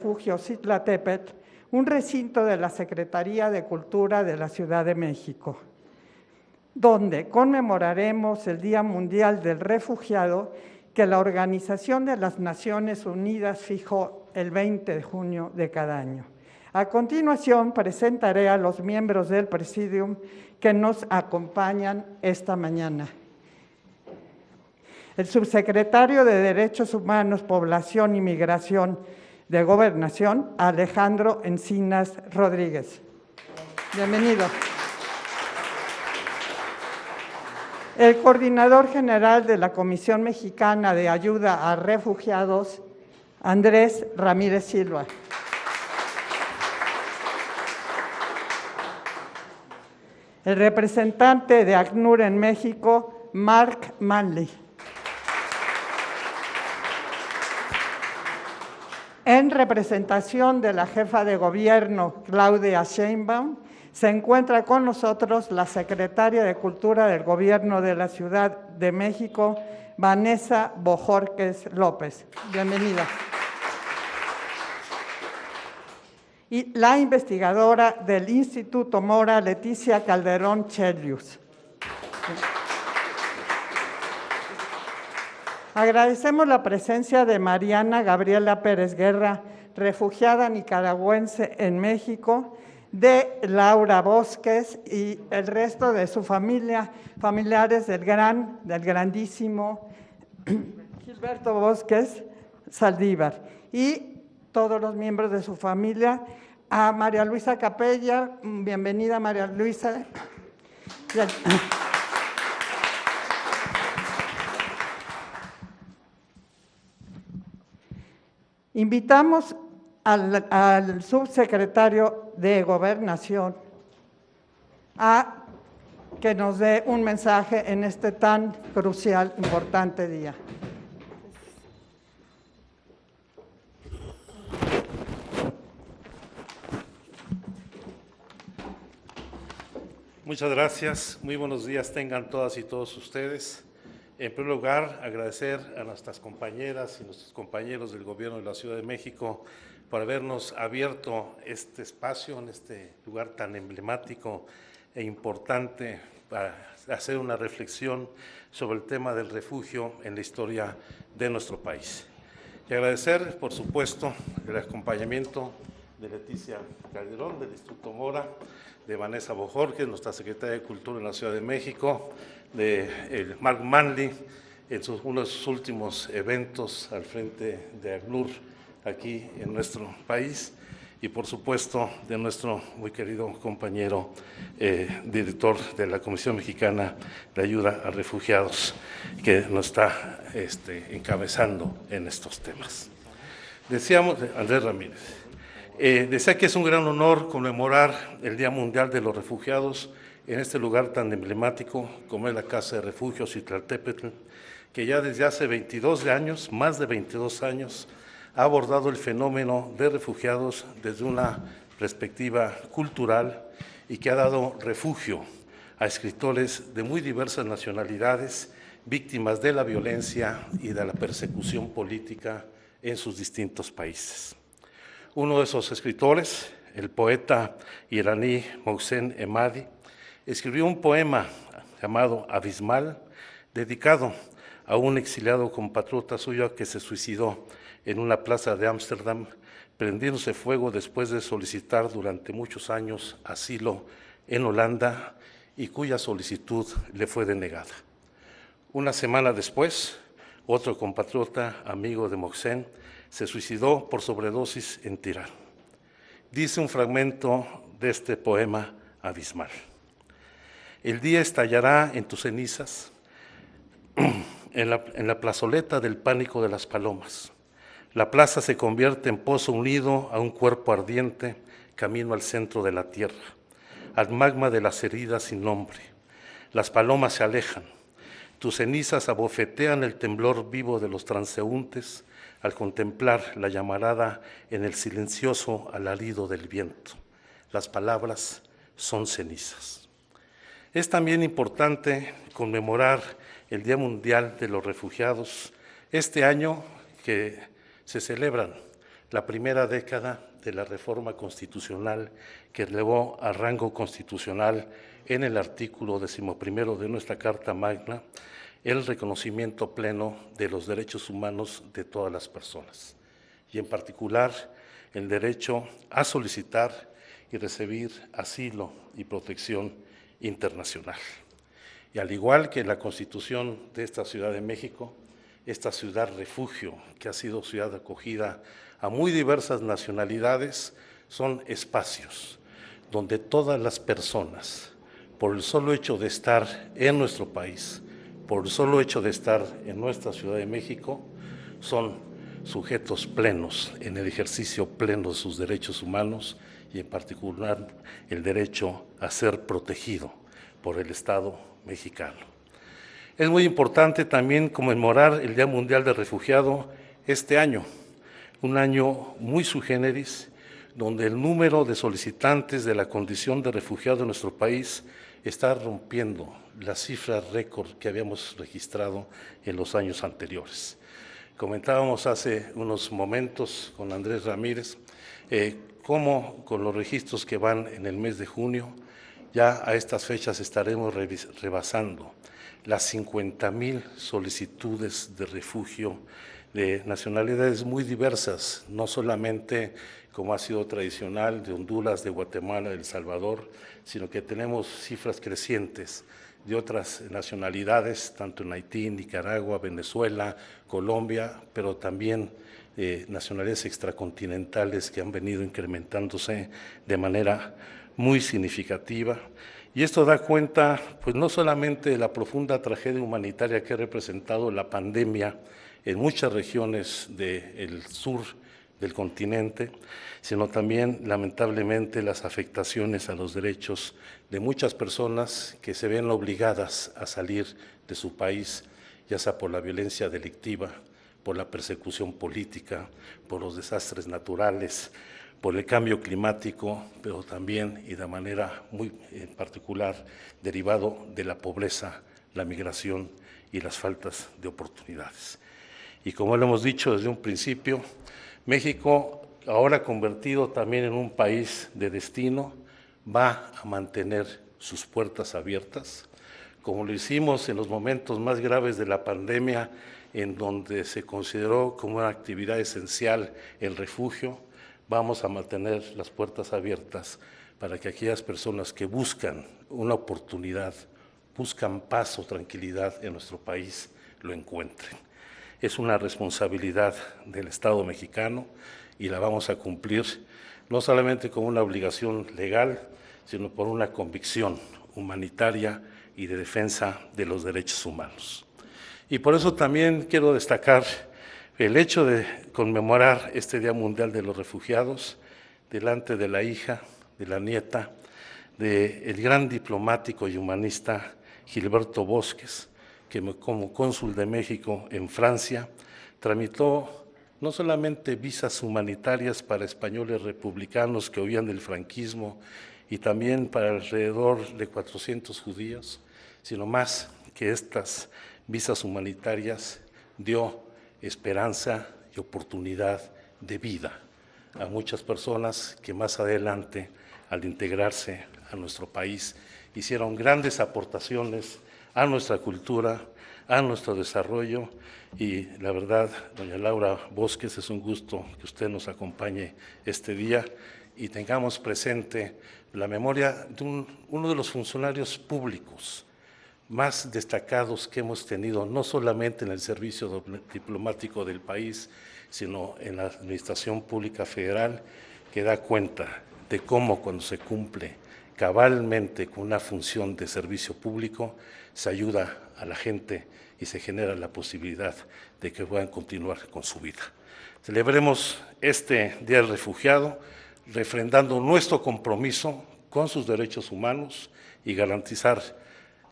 refugio Citlaltépetl, un recinto de la Secretaría de Cultura de la Ciudad de México, donde conmemoraremos el Día Mundial del Refugiado que la Organización de las Naciones Unidas fijó el 20 de junio de cada año. A continuación, presentaré a los miembros del Presidium que nos acompañan esta mañana. El subsecretario de Derechos Humanos, Población y Migración de Gobernación, Alejandro Encinas Rodríguez. Bienvenido. El coordinador general de la Comisión Mexicana de Ayuda a Refugiados, Andrés Ramírez Silva. El representante de ACNUR en México, Mark Manley. En representación de la jefa de gobierno, Claudia Sheinbaum, se encuentra con nosotros la secretaria de Cultura del Gobierno de la Ciudad de México, Vanessa Bojorquez López. Bienvenida. Y la investigadora del Instituto Mora, Leticia Calderón Chelius. Agradecemos la presencia de Mariana Gabriela Pérez Guerra, refugiada nicaragüense en México, de Laura Bosques y el resto de su familia, familiares del grandísimo Gilberto Bosques Saldívar, y todos los miembros de su familia. A María Luisa Capella, bienvenida María Luisa. Invitamos al subsecretario de Gobernación a que nos dé un mensaje en este tan crucial, importante día. Muchas gracias, muy buenos días tengan todas y todos ustedes. En primer lugar, agradecer a nuestras compañeras y nuestros compañeros del Gobierno de la Ciudad de México por habernos abierto este espacio en este lugar tan emblemático e importante para hacer una reflexión sobre el tema del refugio en la historia de nuestro país. Y agradecer, por supuesto, el acompañamiento de Leticia Calderón, del Instituto Mora, de Vanessa Bojorquez, nuestra secretaria de Cultura en la Ciudad de México, de Mark Manley, en uno de sus últimos eventos al frente de ACNUR aquí en nuestro país, y por supuesto de nuestro muy querido compañero director de la Comisión Mexicana de Ayuda a Refugiados, que nos está encabezando en estos temas. Decíamos, Andrés Ramírez, decía que es un gran honor conmemorar el Día Mundial de los Refugiados en este lugar tan emblemático como es la Casa de Refugio Citlaltépetl, que ya desde hace 22 años, más de 22 años, ha abordado el fenómeno de refugiados desde una perspectiva cultural y que ha dado refugio a escritores de muy diversas nacionalidades, víctimas de la violencia y de la persecución política en sus distintos países. Uno de esos escritores, el poeta iraní Mohsen Emadi, escribió un poema llamado Abismal, dedicado a un exiliado compatriota suyo que se suicidó en una plaza de Ámsterdam, prendiéndose fuego después de solicitar durante muchos años asilo en Holanda y cuya solicitud le fue denegada. Una semana después, otro compatriota, amigo de Mohsen, se suicidó por sobredosis en Tirán. Dice un fragmento de este poema abismal: el día estallará en tus cenizas, en la plazoleta del pánico de las palomas. La plaza se convierte en pozo unido a un cuerpo ardiente, camino al centro de la tierra, al magma de las heridas sin nombre. Las palomas se alejan, tus cenizas abofetean el temblor vivo de los transeúntes al contemplar la llamarada en el silencioso alarido del viento. Las palabras son cenizas. Es también importante conmemorar el Día Mundial de los Refugiados este año, que se celebran la primera década de la reforma constitucional que elevó a rango constitucional en el artículo 11º de nuestra Carta Magna el reconocimiento pleno de los derechos humanos de todas las personas, y en particular el derecho a solicitar y recibir asilo y protección internacional. Y al igual que la Constitución de esta Ciudad de México, esta ciudad refugio, que ha sido ciudad acogida a muy diversas nacionalidades, son espacios donde todas las personas, por el solo hecho de estar en nuestro país, por el solo hecho de estar en nuestra Ciudad de México, son sujetos plenos en el ejercicio pleno de sus derechos humanos y en particular el derecho a ser protegido por el Estado mexicano. Es muy importante también conmemorar el Día Mundial del Refugiado este año, un año muy sui generis, donde el número de solicitantes de la condición de refugiado en nuestro país está rompiendo las cifras récord que habíamos registrado en los años anteriores. Comentábamos hace unos momentos con Andrés Ramírez cómo con los registros que van en el mes de junio, ya a estas fechas estaremos rebasando las 50,000 solicitudes de refugio de nacionalidades muy diversas, no solamente como ha sido tradicional de Honduras, de Guatemala, de El Salvador, sino que tenemos cifras crecientes de otras nacionalidades, tanto en Haití, Nicaragua, Venezuela, Colombia, pero también nacionalidades extracontinentales que han venido incrementándose de manera muy significativa. Y esto da cuenta, pues no solamente de la profunda tragedia humanitaria que ha representado la pandemia en muchas regiones del sur del continente, sino también, lamentablemente, las afectaciones a los derechos de muchas personas que se ven obligadas a salir de su país, ya sea por la violencia delictiva, por la persecución política, por los desastres naturales, por el cambio climático, pero también y de manera muy particular derivado de la pobreza, la migración y las faltas de oportunidades. Y como lo hemos dicho desde un principio, México, ahora convertido también en un país de destino, va a mantener sus puertas abiertas, como lo hicimos en los momentos más graves de la pandemia, en donde se consideró como una actividad esencial el refugio. Vamos a mantener las puertas abiertas para que aquellas personas que buscan una oportunidad, buscan paz o tranquilidad en nuestro país, lo encuentren. Es una responsabilidad del Estado mexicano y la vamos a cumplir no solamente como una obligación legal, sino por una convicción humanitaria y de defensa de los derechos humanos. Y por eso también quiero destacar el hecho de conmemorar este Día Mundial de los Refugiados delante de la hija, de la nieta, del gran diplomático y humanista Gilberto Bosques, que como cónsul de México en Francia tramitó no solamente visas humanitarias para españoles republicanos que huían del franquismo y también para alrededor de 400 judíos, sino más que estas visas humanitarias dio esperanza y oportunidad de vida a muchas personas que más adelante, al integrarse a nuestro país, hicieron grandes aportaciones a nuestra cultura, a nuestro desarrollo, y la verdad, doña Laura Bosques, es un gusto que usted nos acompañe este día y tengamos presente la memoria de uno de los funcionarios públicos más destacados que hemos tenido, no solamente en el servicio diplomático del país, sino en la Administración Pública Federal, que da cuenta de cómo cuando se cumple cabalmente con una función de servicio público, se ayuda a la gente y se genera la posibilidad de que puedan continuar con su vida. Celebremos este Día del Refugiado, refrendando nuestro compromiso con sus derechos humanos y garantizar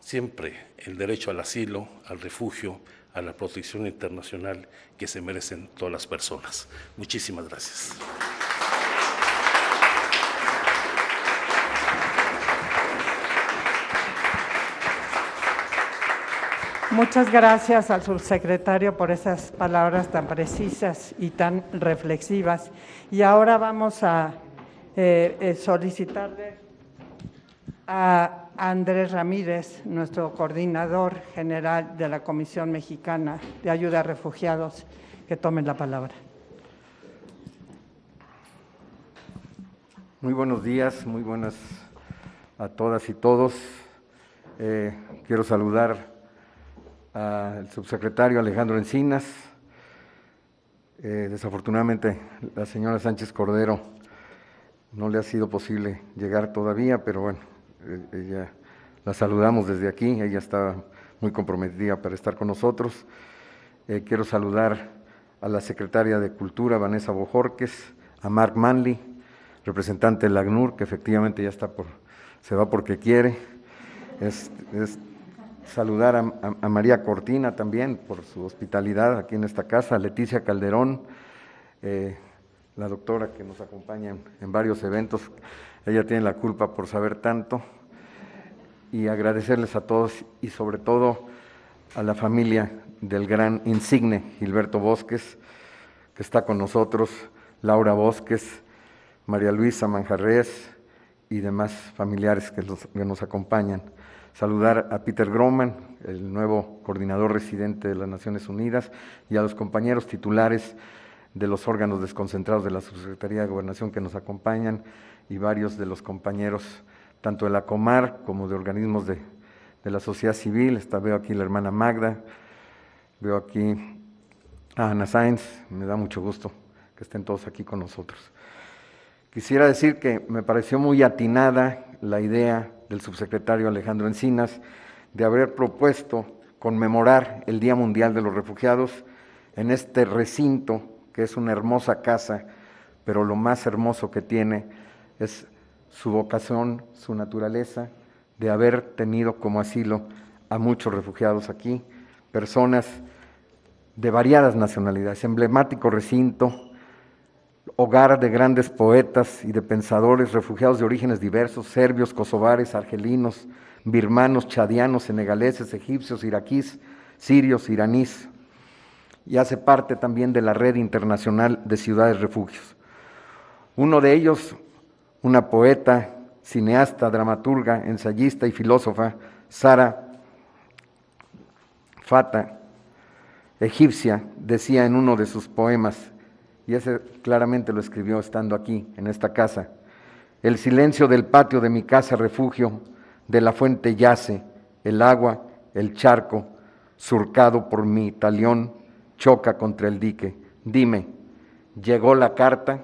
siempre el derecho al asilo, al refugio, a la protección internacional que se merecen todas las personas. Muchísimas gracias. Muchas gracias al subsecretario por esas palabras tan precisas y tan reflexivas. Y ahora vamos a solicitarle a Andrés Ramírez, nuestro coordinador general de la Comisión Mexicana de Ayuda a Refugiados, que tome la palabra. Muy buenos días, muy buenas a todas y todos. Quiero saludar al subsecretario Alejandro Encinas. Desafortunadamente, la señora Sánchez Cordero no le ha sido posible llegar todavía, pero bueno, ella la saludamos desde aquí, ella está muy comprometida para estar con nosotros. Quiero saludar a la secretaria de Cultura, Vanessa Bojorquez, a Mark Manley, representante del ACNUR, que efectivamente ya se va porque quiere. Saludar a María Cortina también por su hospitalidad aquí en esta casa, a Leticia Calderón, la doctora que nos acompaña en varios eventos. Ella tiene la culpa por saber tanto, y agradecerles a todos y sobre todo a la familia del gran insigne Gilberto Bosques, que está con nosotros, Laura Bosques, María Luisa Manjarrés y demás familiares que nos acompañan. Saludar a Peter Groman, el nuevo coordinador residente de las Naciones Unidas, y a los compañeros titulares de los órganos desconcentrados de la Subsecretaría de Gobernación que nos acompañan, y varios de los compañeros, tanto de la Comar como de organismos de la sociedad civil. Veo aquí la hermana Magda, veo aquí a Ana Sáenz, me da mucho gusto que estén todos aquí con nosotros. Quisiera decir que me pareció muy atinada la idea del subsecretario Alejandro Encinas de haber propuesto conmemorar el Día Mundial de los Refugiados en este recinto, que es una hermosa casa, pero lo más hermoso que tiene es su vocación, su naturaleza, de haber tenido como asilo a muchos refugiados aquí, personas de variadas nacionalidades, emblemático recinto, hogar de grandes poetas y de pensadores, refugiados de orígenes diversos, serbios, kosovares, argelinos, birmanos, chadianos, senegaleses, egipcios, iraquíes, sirios, iraníes, y hace parte también de la red internacional de ciudades refugios. Uno de ellos, una poeta, cineasta, dramaturga, ensayista y filósofa, Sara Fata, egipcia, decía en uno de sus poemas, y ese claramente lo escribió estando aquí, en esta casa: el silencio del patio de mi casa refugio, de la fuente yace, el agua, el charco, surcado por mi talión, choca contra el dique. Dime, ¿llegó la carta?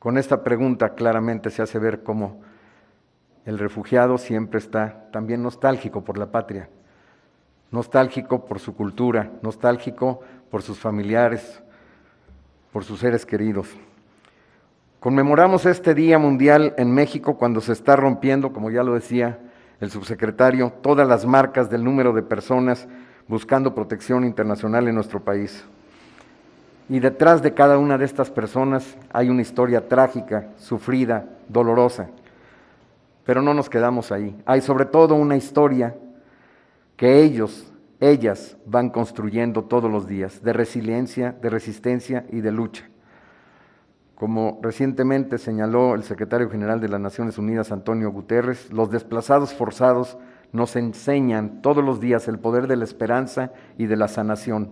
Con esta pregunta claramente se hace ver cómo el refugiado siempre está también nostálgico por la patria, nostálgico por su cultura, nostálgico por sus familiares, por sus seres queridos. Conmemoramos este Día Mundial en México cuando se está rompiendo, como ya lo decía el subsecretario, todas las marcas del número de personas buscando protección internacional en nuestro país. Y detrás de cada una de estas personas hay una historia trágica, sufrida, dolorosa. Pero no nos quedamos ahí. Hay sobre todo una historia que ellas van construyendo todos los días, de resiliencia, de resistencia y de lucha. Como recientemente señaló el secretario general de las Naciones Unidas, Antonio Guterres, los desplazados forzados nos enseñan todos los días el poder de la esperanza y de la sanación.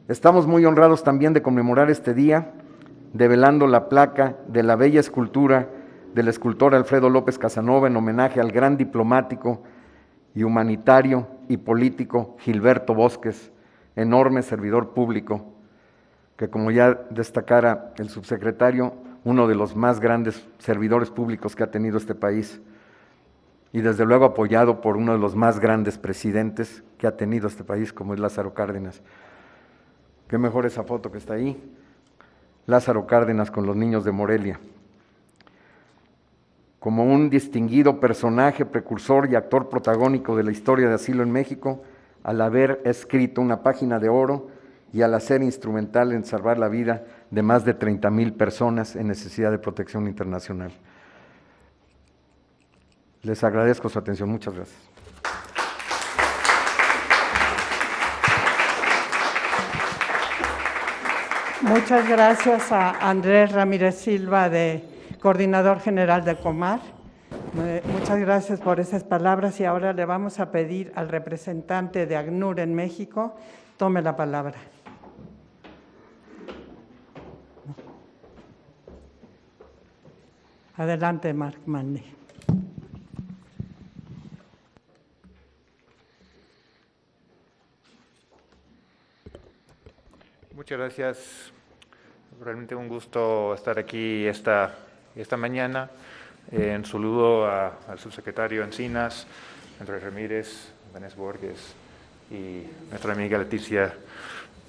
Estamos muy honrados también de conmemorar este día, develando la placa de la bella escultura del escultor Alfredo López Casanova en homenaje al gran diplomático y humanitario y político Gilberto Bosques, enorme servidor público, que como ya destacara el subsecretario, uno de los más grandes servidores públicos que ha tenido este país, y desde luego apoyado por uno de los más grandes presidentes que ha tenido este país, como es Lázaro Cárdenas. Qué mejor esa foto que está ahí, Lázaro Cárdenas con los niños de Morelia. Como un distinguido personaje, precursor y actor protagónico de la historia de asilo en México, al haber escrito una página de oro y al hacer instrumental en salvar la vida de más de 30,000 personas en necesidad de protección internacional. Les agradezco su atención. Muchas gracias. Muchas gracias a Andrés Ramírez Silva, coordinador general de Comar. Muchas gracias por esas palabras y ahora le vamos a pedir al representante de ACNUR en México, tome la palabra. Adelante, Marc Manley. Muchas gracias. Realmente un gusto estar aquí esta mañana. Un saludo al subsecretario Encinas, Andrés Ramírez, Vanessa Borges y nuestra amiga Leticia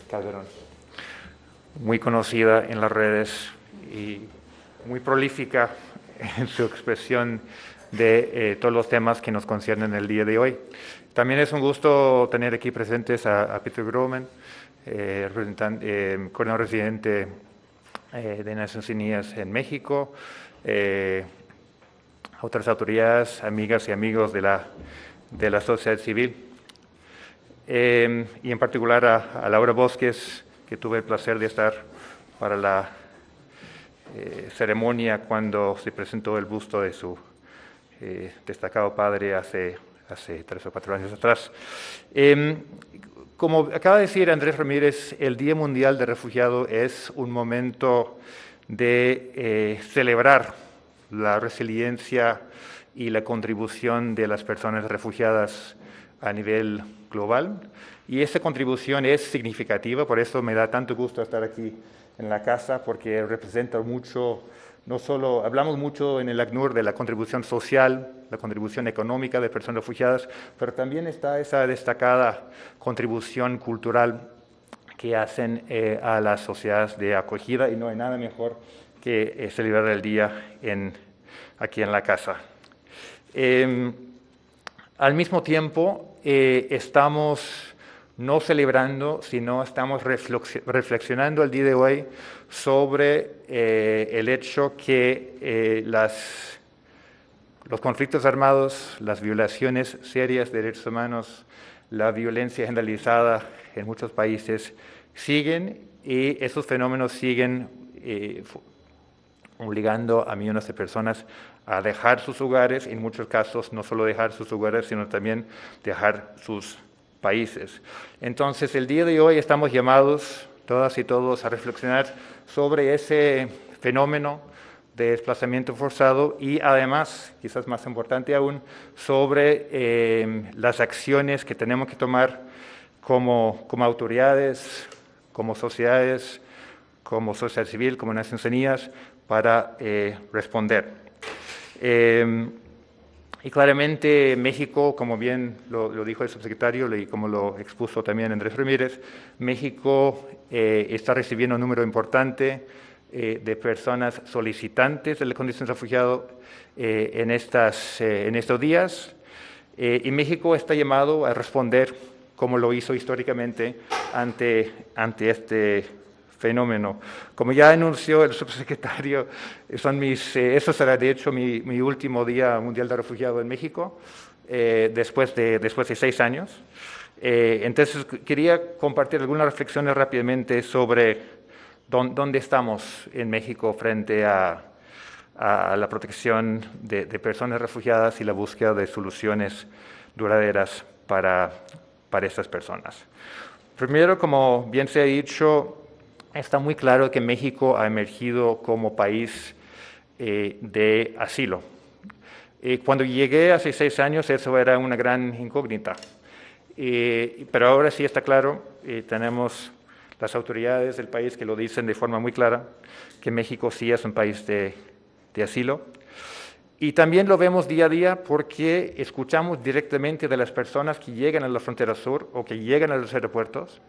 Calderón, muy conocida en las redes y muy prolífica en su expresión de todos los temas que nos conciernen el día de hoy. También es un gusto tener aquí presentes a Peter Groman, coordinador residente de Naciones Unidas en México, otras autoridades, amigas y amigos de la sociedad civil, y en particular a Laura Bosques, que tuve el placer de estar para la ceremonia cuando se presentó el busto de su destacado padre hace 3 o 4 años atrás. Como acaba de decir Andrés Ramírez, el Día Mundial del Refugiado es un momento de celebrar la resiliencia y la contribución de las personas refugiadas a nivel global. Y esa contribución es significativa, por eso me da tanto gusto estar aquí en la casa, porque representa mucho, no solo, hablamos mucho en el ACNUR de la contribución social, la contribución económica de personas refugiadas, pero también está esa destacada contribución cultural que hacen a las sociedades de acogida, y no hay nada mejor que celebrar el día aquí en la casa. Al mismo tiempo, estamos no celebrando, sino estamos reflexionando el día de hoy sobre el hecho que los conflictos armados, las violaciones serias de derechos humanos, la violencia generalizada en muchos países siguen, y esos fenómenos siguen obligando a millones de personas a dejar sus hogares, en muchos casos no solo dejar sus hogares, sino también dejar sus países. Entonces, el día de hoy estamos llamados, todas y todos, a reflexionar sobre ese fenómeno de desplazamiento forzado y además, quizás más importante aún, sobre las acciones que tenemos que tomar como autoridades, como sociedades, como sociedad civil, como Naciones Unidas, para responder. Y claramente México, como bien lo dijo el subsecretario y como lo expuso también Andrés Ramírez, México está recibiendo un número importante de personas solicitantes de la condición de refugiado en estos días, y México está llamado a responder como lo hizo históricamente ante este fenómeno. Como ya anunció el subsecretario, eso será de hecho mi último Día Mundial de Refugiado en México, después de 6 años. Entonces quería compartir algunas reflexiones rápidamente sobre dónde estamos en México frente a la protección de personas refugiadas y la búsqueda de soluciones duraderas para estas personas. Primero, como bien se ha dicho, está muy claro que México ha emergido como país de asilo. Cuando llegué hace 6 años, eso era una gran incógnita. Pero ahora sí está claro, tenemos las autoridades del país que lo dicen de forma muy clara, que México sí es un país de asilo. Y también lo vemos día a día porque escuchamos directamente de las personas que llegan a la frontera sur o que llegan a los aeropuertos,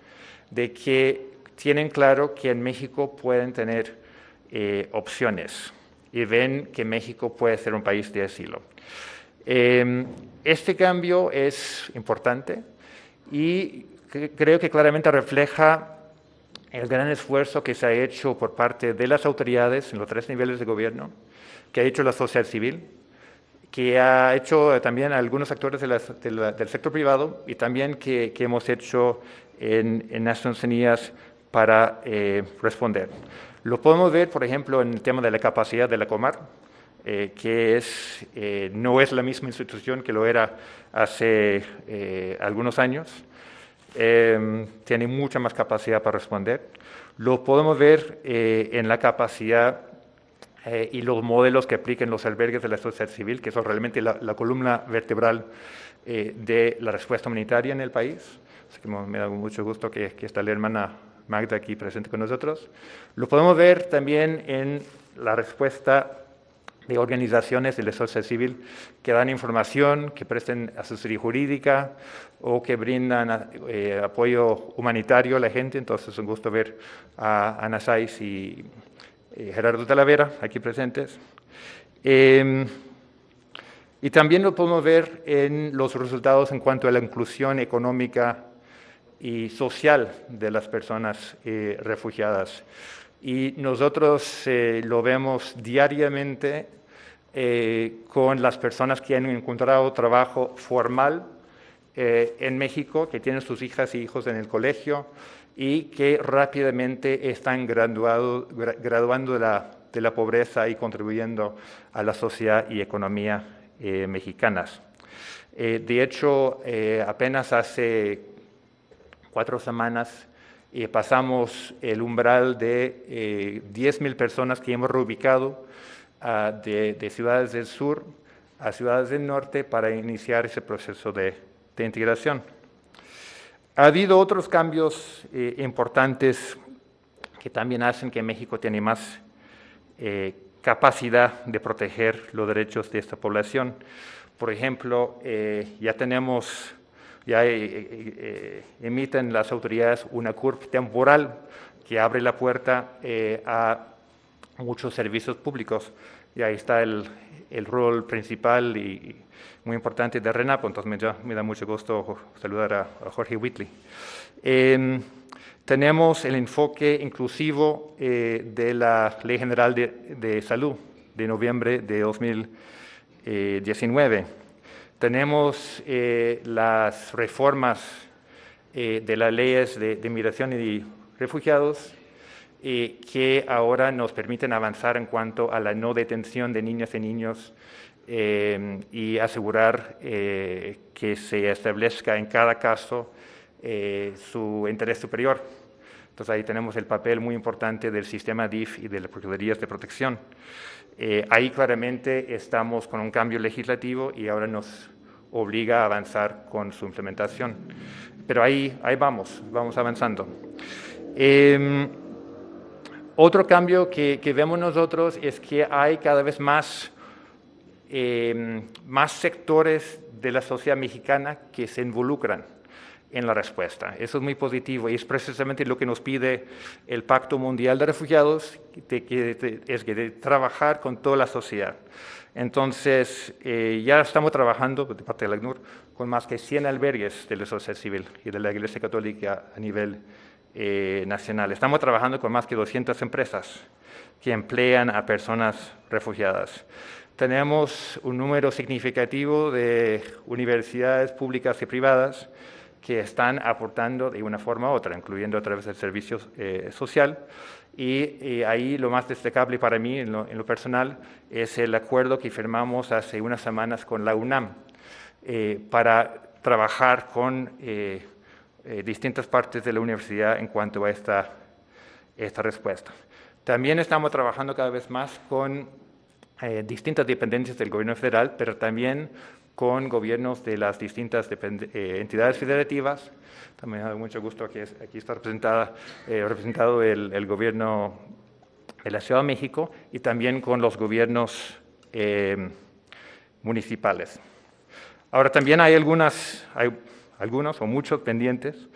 de que tienen claro que en México pueden tener opciones y ven que México puede ser un país de asilo. Este cambio es importante y creo que claramente refleja el gran esfuerzo que se ha hecho por parte de las autoridades en los 3 niveles de gobierno, que ha hecho la sociedad civil, que ha hecho también algunos actores del sector privado y también que hemos hecho en Naciones Unidas para responder. Lo podemos ver, por ejemplo, en el tema de la capacidad de la Comar, que no es la misma institución que lo era hace algunos años. Tiene mucha más capacidad para responder. Lo podemos ver en la capacidad y los modelos que aplican los albergues de la sociedad civil, que son realmente la columna vertebral de la respuesta humanitaria en el país. Así que me da mucho gusto que está la hermana Magda aquí presente con nosotros. Lo podemos ver también en la respuesta de organizaciones de la sociedad civil que dan información, que prestan asesoría jurídica o que brindan apoyo humanitario a la gente. Entonces es un gusto ver a Ana Saiz y Gerardo Talavera aquí presentes. Y también lo podemos ver en los resultados en cuanto a la inclusión económica y social de las personas refugiadas. Y nosotros lo vemos diariamente con las personas que han encontrado trabajo formal en México, que tienen sus hijas y hijos en el colegio y que rápidamente están graduando de la pobreza y contribuyendo a la sociedad y economía mexicanas. De hecho, apenas hace 4 semanas pasamos el umbral de 10,000 personas que hemos reubicado de ciudades del sur a ciudades del norte para iniciar ese proceso de integración. Ha habido otros cambios importantes que también hacen que México tiene más capacidad de proteger los derechos de esta población. Por ejemplo, ya emiten las autoridades una CURP temporal que abre la puerta a muchos servicios públicos. Y ahí está el rol principal y muy importante de RENAPO, entonces me da mucho gusto saludar a Jorge Whitley. Tenemos el enfoque inclusivo de la Ley General de Salud de noviembre de 2019. Tenemos las reformas de las leyes de migración y refugiados que ahora nos permiten avanzar en cuanto a la no detención de niñas y niños y asegurar que se establezca en cada caso su interés superior. Entonces ahí tenemos el papel muy importante del sistema DIF y de las Procuradurías de Protección. Ahí claramente estamos con un cambio legislativo y ahora nos obliga a avanzar con su implementación. Pero ahí vamos avanzando. Otro cambio que vemos nosotros es que hay cada vez más sectores de la sociedad mexicana que se involucran en la respuesta. Eso es muy positivo y es precisamente lo que nos pide el Pacto Mundial de Refugiados, de trabajar con toda la sociedad. Entonces, ya estamos trabajando, de parte del ACNUR, con más que 100 albergues de la sociedad civil y de la Iglesia Católica a nivel nacional. Estamos trabajando con más que 200 empresas que emplean a personas refugiadas. Tenemos un número significativo de universidades públicas y privadas que están aportando de una forma u otra, incluyendo a través del servicio social. Y ahí lo más destacable para mí, en lo personal, es el acuerdo que firmamos hace unas semanas con la UNAM para trabajar con distintas partes de la universidad en cuanto a esta respuesta. También estamos trabajando cada vez más con distintas dependencias del gobierno federal, pero también con gobiernos de las distintas entidades federativas. También me da mucho gusto que aquí está representado el gobierno de la Ciudad de México y también con los gobiernos municipales. Ahora también hay algunos o muchos pendientes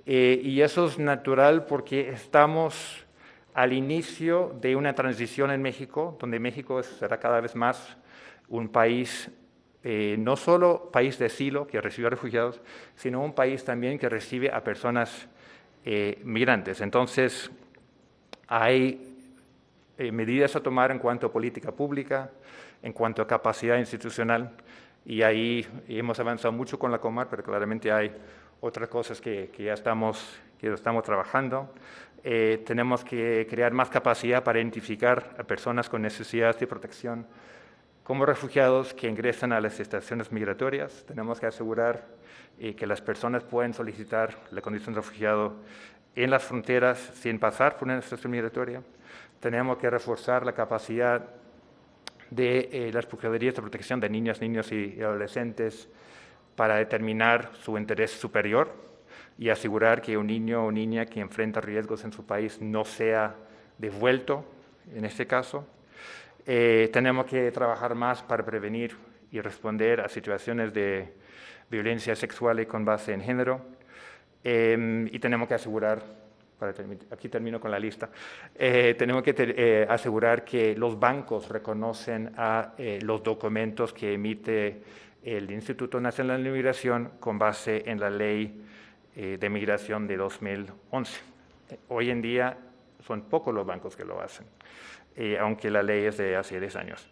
y eso es natural porque estamos al inicio de una transición en México, donde México será cada vez más un país no solo país de asilo que recibe a refugiados, sino un país también que recibe a personas migrantes. Entonces, hay medidas a tomar en cuanto a política pública, en cuanto a capacidad institucional, y ahí hemos avanzado mucho con la Comar, pero claramente hay otras cosas que ya estamos trabajando. Tenemos que crear más capacidad para identificar a personas con necesidades de protección como refugiados que ingresan a las estaciones migratorias. Tenemos que asegurar que las personas pueden solicitar la condición de refugiado en las fronteras sin pasar por una estación migratoria. Tenemos que reforzar la capacidad de las Procuradurías de Protección de Niñas, Niños y Adolescentes para determinar su interés superior y asegurar que un niño o niña que enfrenta riesgos en su país no sea devuelto en este caso. Tenemos que trabajar más para prevenir y responder a situaciones de violencia sexual y con base en género. Y tenemos que asegurar, aquí termino con la lista, tenemos que asegurar que los bancos reconocen a los documentos que emite el Instituto Nacional de Migración con base en la Ley de Migración de 2011. Hoy en día son pocos los bancos que lo hacen, aunque la ley es de hace 10 años.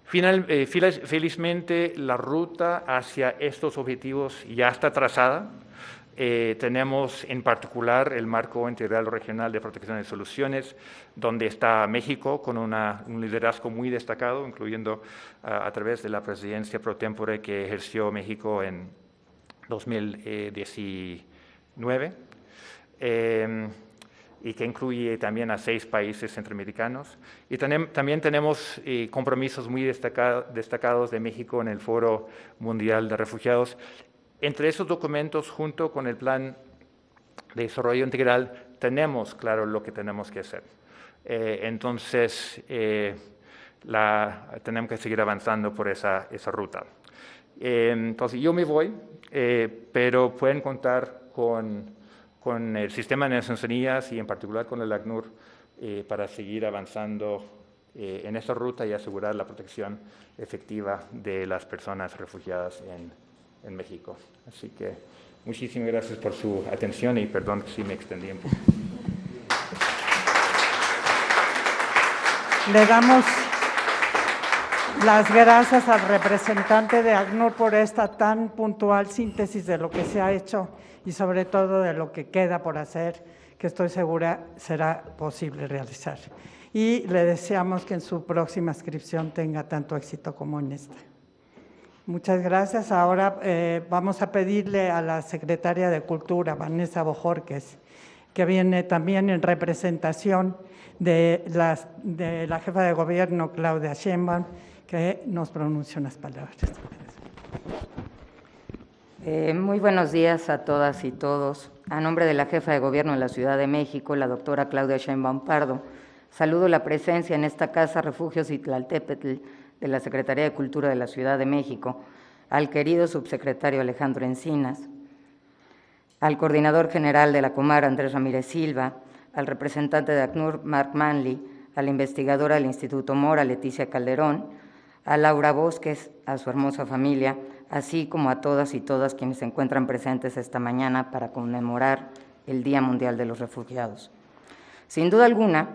Felizmente, la ruta hacia estos objetivos ya está trazada. Tenemos en particular el Marco Integral Regional de Protección y Soluciones, donde está México con un liderazgo muy destacado, incluyendo a través de la presidencia pro tempore que ejerció México en 2019. Y que incluye también a 6 países centroamericanos. Y también tenemos compromisos muy destacados de México en el Foro Mundial de Refugiados. Entre esos documentos, junto con el Plan de Desarrollo Integral, tenemos claro lo que tenemos que hacer. Entonces, tenemos que seguir avanzando por esa ruta. Entonces, yo me voy, pero pueden contar con el Sistema de Naciones Unidas y en particular con el ACNUR para seguir avanzando en esta ruta y asegurar la protección efectiva de las personas refugiadas en México. Así que muchísimas gracias por su atención y perdón si me extendí un poco. Le damos las gracias al representante de ACNUR por esta tan puntual síntesis de lo que se ha hecho y sobre todo de lo que queda por hacer, que estoy segura será posible realizar. Y le deseamos que en su próxima inscripción tenga tanto éxito como en esta. Muchas gracias. Ahora vamos a pedirle a la secretaria de Cultura, Vanessa Bojorquez, que viene también en representación de la jefa de gobierno, Claudia Sheinbaum, que nos pronuncie unas palabras. Muy buenos días a todas y todos. A nombre de la jefa de gobierno de la Ciudad de México, la doctora Claudia Sheinbaum Pardo, saludo la presencia en esta Casa Refugio Citlaltépetl de la Secretaría de Cultura de la Ciudad de México, al querido subsecretario Alejandro Encinas, al coordinador general de la Comar, Andrés Ramírez Silva, al representante de ACNUR, Mark Manley, a la investigadora del Instituto Mora, Leticia Calderón, a Laura Bosques, a su hermosa familia, así como a todas y todas quienes se encuentran presentes esta mañana para conmemorar el Día Mundial de los Refugiados. Sin duda alguna,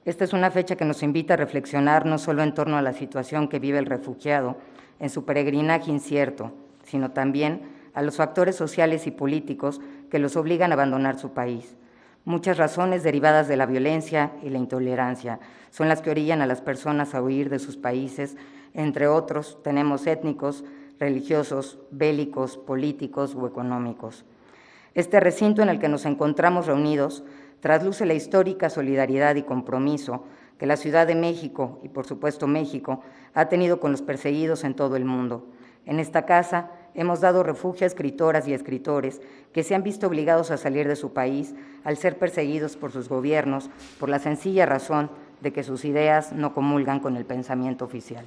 esta es una fecha que nos invita a reflexionar no solo en torno a la situación que vive el refugiado en su peregrinaje incierto, sino también a los factores sociales y políticos que los obligan a abandonar su país. Muchas razones derivadas de la violencia y la intolerancia son las que orillan a las personas a huir de sus países. Entre otros, tenemos étnicos, religiosos, bélicos, políticos o económicos. Este recinto en el que nos encontramos reunidos trasluce la histórica solidaridad y compromiso que la Ciudad de México, y por supuesto México, ha tenido con los perseguidos en todo el mundo. En esta casa hemos dado refugio a escritoras y escritores que se han visto obligados a salir de su país al ser perseguidos por sus gobiernos por la sencilla razón de que sus ideas no comulgan con el pensamiento oficial.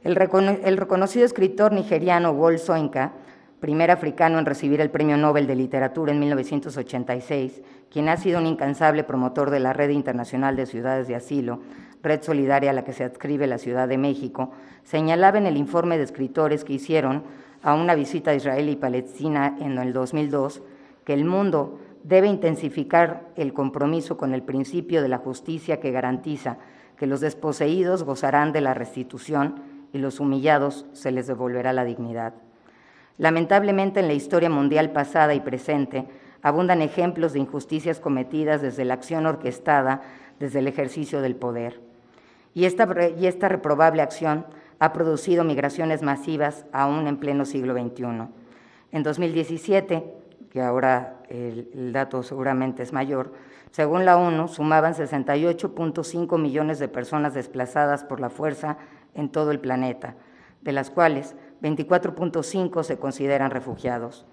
El reconocido escritor nigeriano Wole Soyinka, primer africano en recibir el Premio Nobel de Literatura en 1986, quien ha sido un incansable promotor de la Red Internacional de Ciudades de Asilo, red solidaria a la que se adscribe la Ciudad de México, señalaba en el informe de escritores que hicieron a una visita a Israel y Palestina en el 2002 que el mundo debe intensificar el compromiso con el principio de la justicia que garantiza que los desposeídos gozarán de la restitución y los humillados se les devolverá la dignidad. Lamentablemente, en la historia mundial pasada y presente, abundan ejemplos de injusticias cometidas desde la acción orquestada, desde el ejercicio del poder. Y esta reprobable acción ha producido migraciones masivas aún en pleno siglo XXI. En 2017, que ahora el dato seguramente es mayor, según la ONU, sumaban 68.5 millones de personas desplazadas por la fuerza en todo el planeta, de las cuales 24.5 se consideran refugiados.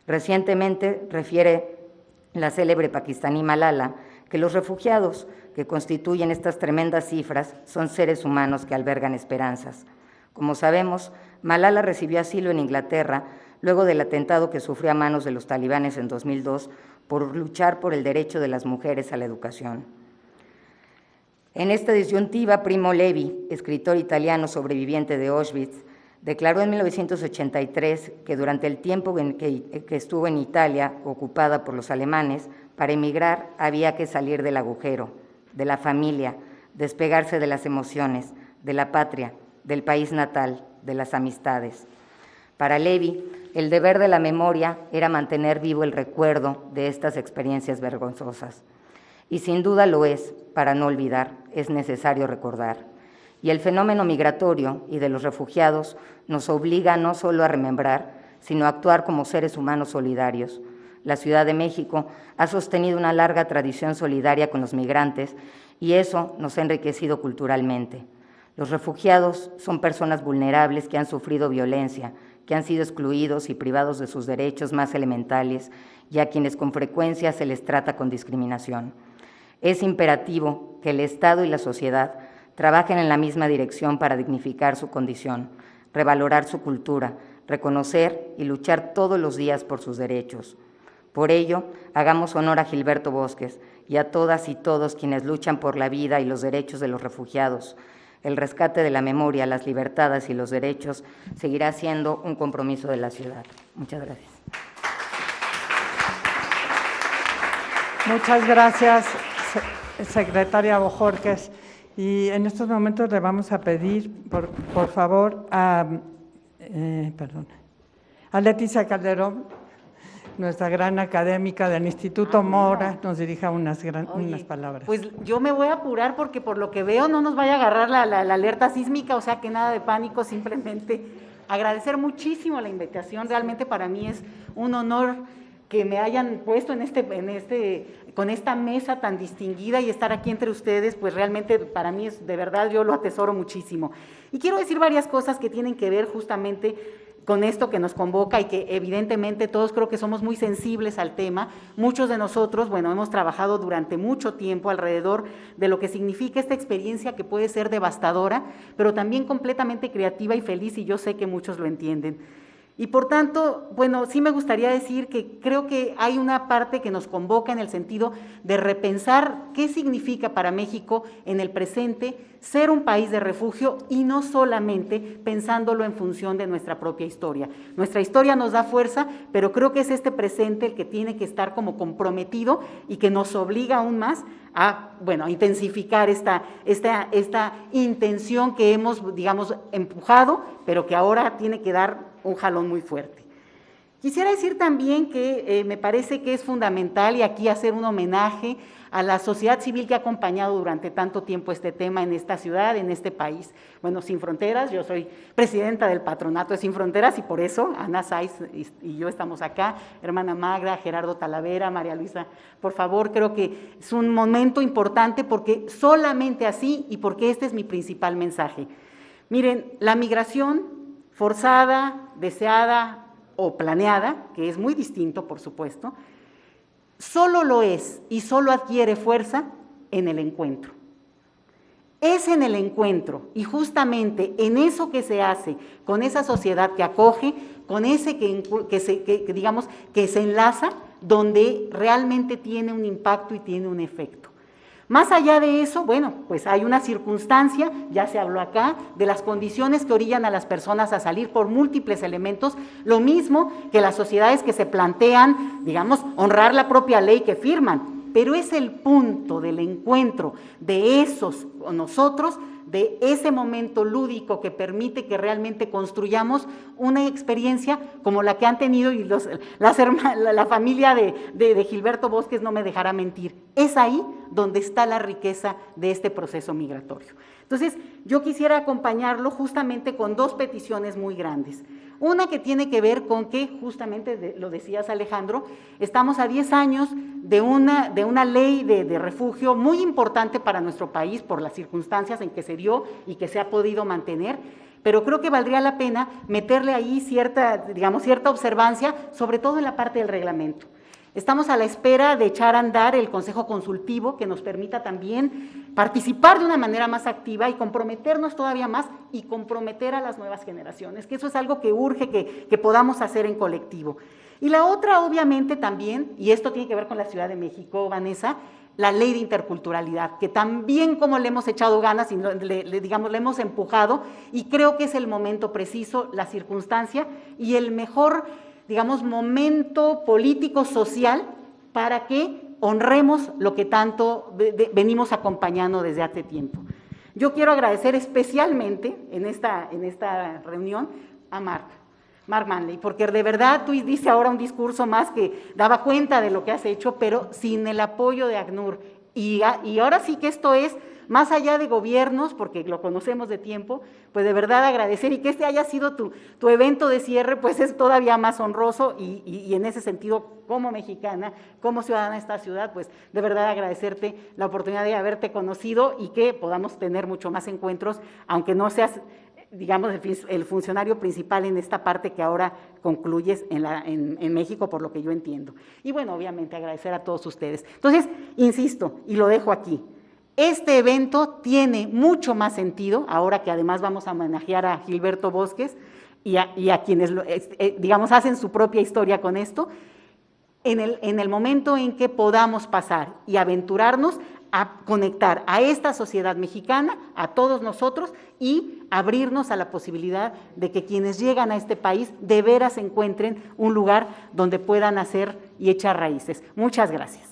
Recientemente refiere la célebre pakistaní Malala que los refugiados que constituyen estas tremendas cifras son seres humanos que albergan esperanzas. Como sabemos, Malala recibió asilo en Inglaterra luego del atentado que sufrió a manos de los talibanes en 2002 por luchar por el derecho de las mujeres a la educación. En esta disyuntiva, Primo Levi, escritor italiano sobreviviente de Auschwitz, declaró en 1983 que durante el tiempo en que estuvo en Italia, ocupada por los alemanes, para emigrar había que salir del agujero, de la familia, despegarse de las emociones, de la patria, del país natal, de las amistades. Para Levi, el deber de la memoria era mantener vivo el recuerdo de estas experiencias vergonzosas. Y sin duda lo es, para no olvidar, es necesario recordar. Y el fenómeno migratorio y de los refugiados nos obliga no solo a remembrar, sino a actuar como seres humanos solidarios. La Ciudad de México ha sostenido una larga tradición solidaria con los migrantes y eso nos ha enriquecido culturalmente. Los refugiados son personas vulnerables que han sufrido violencia, que han sido excluidos y privados de sus derechos más elementales y a quienes con frecuencia se les trata con discriminación. Es imperativo que el Estado y la sociedad trabajen en la misma dirección para dignificar su condición, revalorar su cultura, reconocer y luchar todos los días por sus derechos. Por ello, hagamos honor a Gilberto Bosques y a todas y todos quienes luchan por la vida y los derechos de los refugiados. El rescate de la memoria, las libertades y los derechos seguirá siendo un compromiso de la ciudad. Muchas gracias. Muchas gracias, secretaria Bojorquez. Y en estos momentos le vamos a pedir, por favor, a Leticia Calderón, nuestra gran académica del Instituto Mora, nos dirija unas palabras. Pues yo me voy a apurar porque por lo que veo no nos vaya a agarrar la alerta sísmica, o sea que nada de pánico, simplemente agradecer muchísimo la invitación. Realmente para mí es un honor que me hayan puesto con esta mesa tan distinguida y estar aquí entre ustedes, pues realmente para mí es, de verdad, yo lo atesoro muchísimo. Y quiero decir varias cosas que tienen que ver justamente con esto que nos convoca y que evidentemente todos creo que somos muy sensibles al tema. Muchos de nosotros, bueno, hemos trabajado durante mucho tiempo alrededor de lo que significa esta experiencia que puede ser devastadora, pero también completamente creativa y feliz, y yo sé que muchos lo entienden. Y por tanto, bueno, sí me gustaría decir que creo que hay una parte que nos convoca en el sentido de repensar qué significa para México en el presente ser un país de refugio y no solamente pensándolo en función de nuestra propia historia. Nuestra historia nos da fuerza, pero creo que es este presente el que tiene que estar como comprometido y que nos obliga aún más a, bueno, a intensificar esta intención que hemos, digamos, empujado, pero que ahora tiene que dar un jalón muy fuerte. Quisiera decir también que me parece que es fundamental y aquí hacer un homenaje a la sociedad civil que ha acompañado durante tanto tiempo este tema en esta ciudad, en este país. Bueno, Sin Fronteras, yo soy presidenta del patronato de Sin Fronteras y por eso Ana Saiz y yo estamos acá, hermana Magra, Gerardo Talavera, María Luisa, por favor, creo que es un momento importante porque solamente así y porque este es mi principal mensaje. Miren, la migración forzada, deseada o planeada, que es muy distinto, por supuesto, solo lo es y solo adquiere fuerza en el encuentro. Es en el encuentro y justamente en eso que se hace con esa sociedad que acoge, con ese que se enlaza, donde realmente tiene un impacto y tiene un efecto. Más allá de eso, bueno, pues hay una circunstancia, ya se habló acá, de las condiciones que orillan a las personas a salir por múltiples elementos, lo mismo que las sociedades que se plantean, digamos, honrar la propia ley que firman. pero es el punto del encuentro de esos con nosotros, de ese momento lúdico que permite que realmente construyamos una experiencia como la que han tenido, y la familia de Gilberto Bosques no me dejará mentir. Es ahí donde está la riqueza de este proceso migratorio. Entonces, yo quisiera acompañarlo justamente con dos peticiones muy grandes. Una que tiene que ver con que, justamente lo decías Alejandro, estamos a 10 años de una ley de refugio muy importante para nuestro país por las circunstancias en que se dio y que se ha podido mantener, pero creo que valdría la pena meterle ahí cierta observancia, sobre todo en la parte del reglamento. Estamos a la espera de echar a andar el Consejo Consultivo, que nos permita también participar de una manera más activa y comprometernos todavía más y comprometer a las nuevas generaciones, que eso es algo que urge que podamos hacer en colectivo. Y la otra, obviamente, también, y esto tiene que ver con la Ciudad de México, Vanessa, la ley de interculturalidad, que también como le hemos echado ganas y le hemos empujado, y creo que es el momento preciso, la circunstancia y el mejor, momento político, social, para que honremos lo que tanto venimos acompañando desde hace tiempo. Yo quiero agradecer especialmente en esta reunión a Mark Manley, porque de verdad tú dices ahora un discurso más que daba cuenta de lo que has hecho, pero sin el apoyo de ACNUR, y ahora sí que esto es más allá de gobiernos, porque lo conocemos de tiempo, pues de verdad agradecer, y que este haya sido tu evento de cierre, pues es todavía más honroso, y en ese sentido, como mexicana, como ciudadana de esta ciudad, pues de verdad agradecerte la oportunidad de haberte conocido y que podamos tener mucho más encuentros, aunque no seas, el funcionario principal en esta parte que ahora concluyes en México, por lo que yo entiendo. Y bueno, obviamente agradecer a todos ustedes. Entonces, insisto, y lo dejo aquí, este evento tiene mucho más sentido, ahora que además vamos a homenajear a Gilberto Bosques y a quienes, hacen su propia historia con esto, en el momento en que podamos pasar y aventurarnos a conectar a esta sociedad mexicana, a todos nosotros, y abrirnos a la posibilidad de que quienes llegan a este país de veras encuentren un lugar donde puedan hacer y echar raíces. Muchas gracias.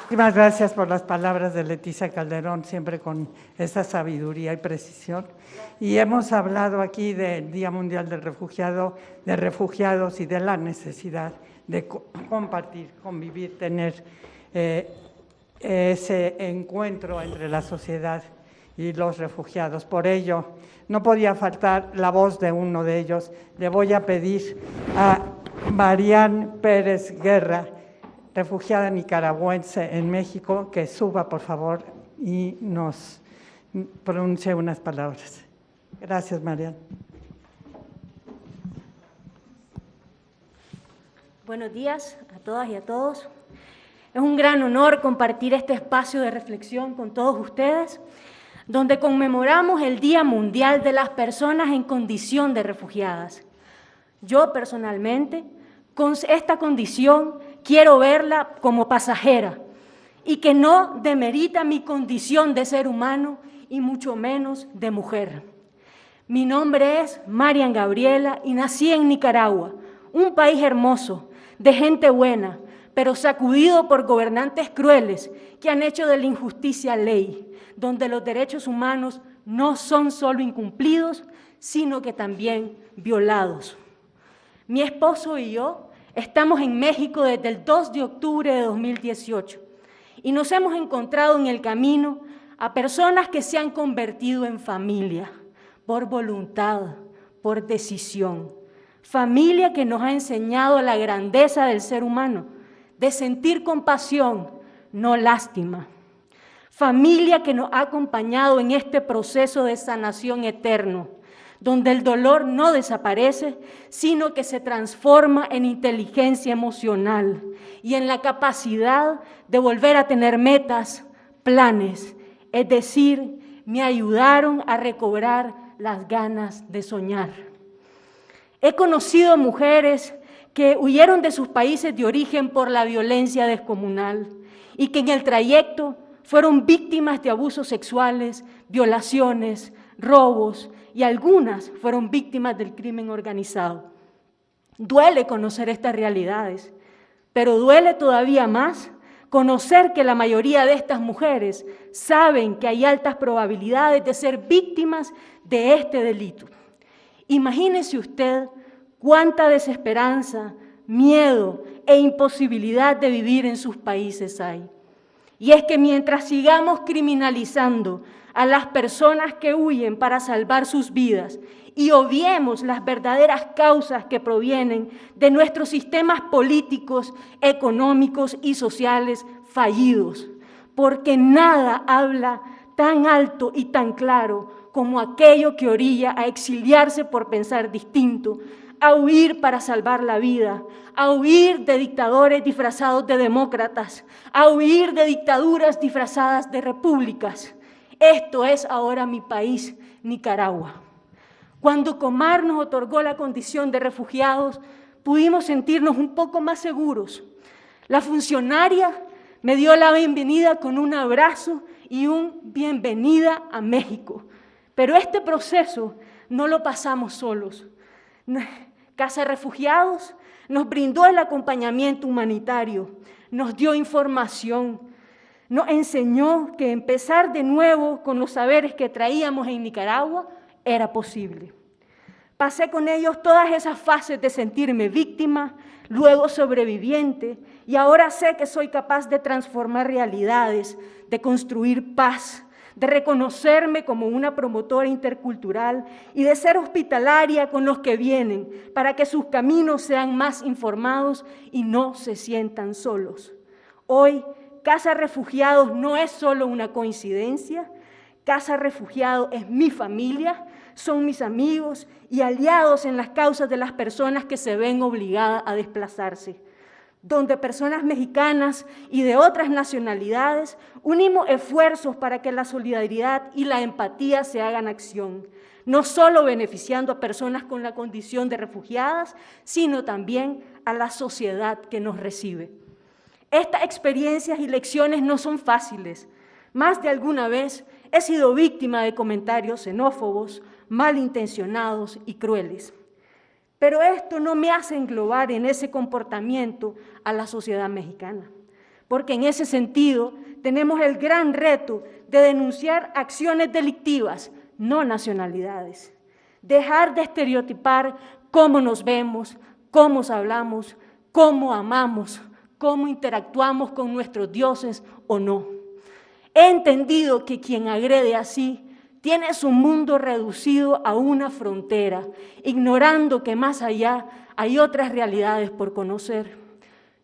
Muchísimas gracias por las palabras de Leticia Calderón, siempre con esa sabiduría y precisión. Y hemos hablado aquí del Día Mundial del Refugiado, de refugiados y de la necesidad de compartir, convivir, tener ese encuentro entre la sociedad y los refugiados. Por ello, no podía faltar la voz de uno de ellos. Le voy a pedir a Marian Pérez Guerra, refugiada nicaragüense en México, que suba, por favor, y nos pronuncie unas palabras. Gracias, Marian. Buenos días a todas y a todos. Es un gran honor compartir este espacio de reflexión con todos ustedes, donde conmemoramos el Día Mundial de las Personas en Condición de Refugiadas. Yo, personalmente, con esta condición quiero verla como pasajera y que no demerita mi condición de ser humano y mucho menos de mujer. Mi nombre es Marian Gabriela y nací en Nicaragua, un país hermoso, de gente buena, pero sacudido por gobernantes crueles que han hecho de la injusticia ley, donde los derechos humanos no son solo incumplidos, sino que también violados. Mi esposo y yo estamos en México desde el 2 de octubre de 2018 y nos hemos encontrado en el camino a personas que se han convertido en familia, por voluntad, por decisión. Familia que nos ha enseñado la grandeza del ser humano, de sentir compasión, no lástima. Familia que nos ha acompañado en este proceso de sanación eterno, donde el dolor no desaparece, sino que se transforma en inteligencia emocional y en la capacidad de volver a tener metas, planes, es decir, me ayudaron a recobrar las ganas de soñar. He conocido mujeres que huyeron de sus países de origen por la violencia descomunal y que en el trayecto fueron víctimas de abusos sexuales, violaciones, robos, y algunas fueron víctimas del crimen organizado. Duele conocer estas realidades, pero duele todavía más conocer que la mayoría de estas mujeres saben que hay altas probabilidades de ser víctimas de este delito. Imagínese usted cuánta desesperanza, miedo e imposibilidad de vivir en sus países hay. Y es que mientras sigamos criminalizando a las personas que huyen para salvar sus vidas y obviemos las verdaderas causas que provienen de nuestros sistemas políticos, económicos y sociales fallidos, porque nada habla tan alto y tan claro como aquello que orilla a exiliarse por pensar distinto, a huir para salvar la vida, a huir de dictadores disfrazados de demócratas, a huir de dictaduras disfrazadas de repúblicas. Esto es ahora mi país, Nicaragua. Cuando Comar nos otorgó la condición de refugiados, pudimos sentirnos un poco más seguros. La funcionaria me dio la bienvenida con un abrazo y un bienvenida a México. Pero este proceso no lo pasamos solos. Casa de Refugiados nos brindó el acompañamiento humanitario, nos dio información, nos enseñó que empezar de nuevo con los saberes que traíamos en Nicaragua era posible. Pasé con ellos todas esas fases de sentirme víctima, luego sobreviviente, y ahora sé que soy capaz de transformar realidades, de construir paz, de reconocerme como una promotora intercultural y de ser hospitalaria con los que vienen para que sus caminos sean más informados y no se sientan solos. Hoy, Casa Refugiados no es solo una coincidencia, Casa Refugiados es mi familia, son mis amigos y aliados en las causas de las personas que se ven obligadas a desplazarse, donde personas mexicanas y de otras nacionalidades unimos esfuerzos para que la solidaridad y la empatía se hagan acción, no solo beneficiando a personas con la condición de refugiadas, sino también a la sociedad que nos recibe. Estas experiencias y lecciones no son fáciles. Más de alguna vez he sido víctima de comentarios xenófobos, malintencionados y crueles. Pero esto no me hace englobar en ese comportamiento a la sociedad mexicana, porque en ese sentido tenemos el gran reto de denunciar acciones delictivas, no nacionalidades. Dejar de estereotipar cómo nos vemos, cómo hablamos, cómo amamos, cómo interactuamos con nuestros dioses o no. He entendido que quien agrede así tiene su mundo reducido a una frontera, ignorando que más allá hay otras realidades por conocer.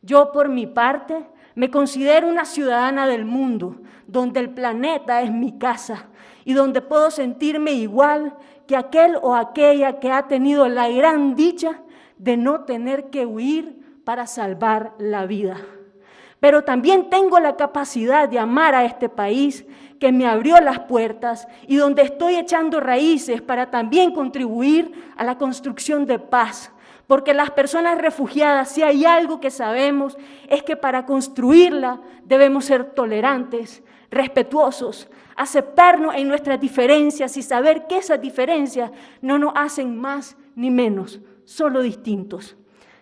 Yo, por mi parte, me considero una ciudadana del mundo, donde el planeta es mi casa y donde puedo sentirme igual que aquel o aquella que ha tenido la gran dicha de no tener que huir para salvar la vida. Pero también tengo la capacidad de amar a este país que me abrió las puertas y donde estoy echando raíces para también contribuir a la construcción de paz. Porque las personas refugiadas, si hay algo que sabemos, es que para construirla debemos ser tolerantes, respetuosos, aceptarnos en nuestras diferencias y saber que esas diferencias no nos hacen más ni menos, solo distintos.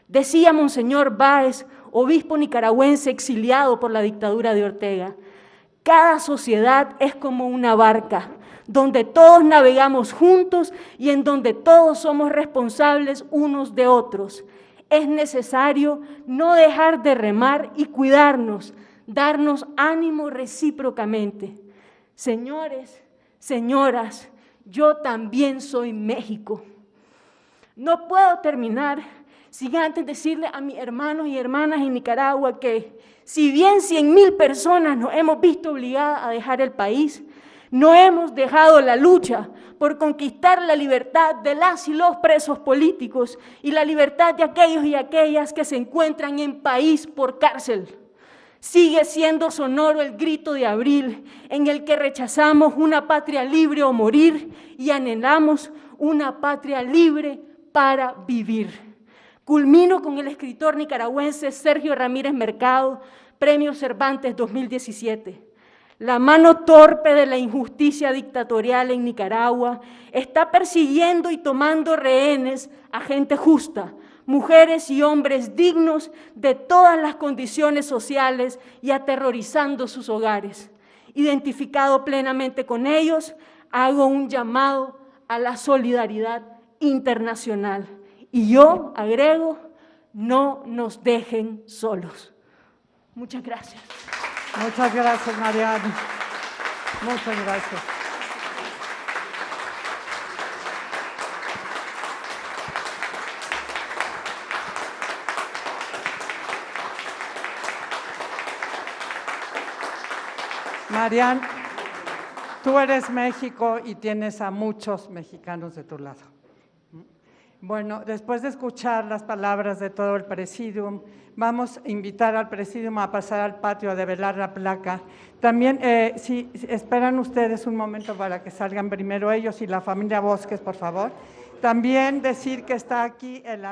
Decía Monseñor Báez, obispo nicaragüense exiliado por la dictadura de Ortega, cada sociedad es como una barca, donde todos navegamos juntos y en donde todos somos responsables unos de otros. Es necesario no dejar de remar y cuidarnos, darnos ánimo recíprocamente. Señores, señoras, yo también soy México. No puedo terminar sin antes decirle a mis hermanos y hermanas en Nicaragua que si bien 100,000 personas nos hemos visto obligadas a dejar el país, no hemos dejado la lucha por conquistar la libertad de las y los presos políticos y la libertad de aquellos y aquellas que se encuentran en país por cárcel. Sigue siendo sonoro el grito de abril en el que rechazamos una patria libre o morir y anhelamos una patria libre para vivir. Culmino con el escritor nicaragüense Sergio Ramírez Mercado, Premio Cervantes 2017. La mano torpe de la injusticia dictatorial en Nicaragua está persiguiendo y tomando rehenes a gente justa, mujeres y hombres dignos de todas las condiciones sociales y aterrorizando sus hogares. Identificado plenamente con ellos, hago un llamado a la solidaridad internacional. Y yo agrego, no nos dejen solos. Muchas gracias. Muchas gracias, Mariana. Muchas gracias. Mariana, tú eres México y tienes a muchos mexicanos de tu lado. Bueno, después de escuchar las palabras de todo el Presidium, vamos a invitar al Presidium a pasar al patio a develar la placa. También, si esperan ustedes un momento para que salgan primero ellos y la familia Bosques, por favor. También decir que está aquí el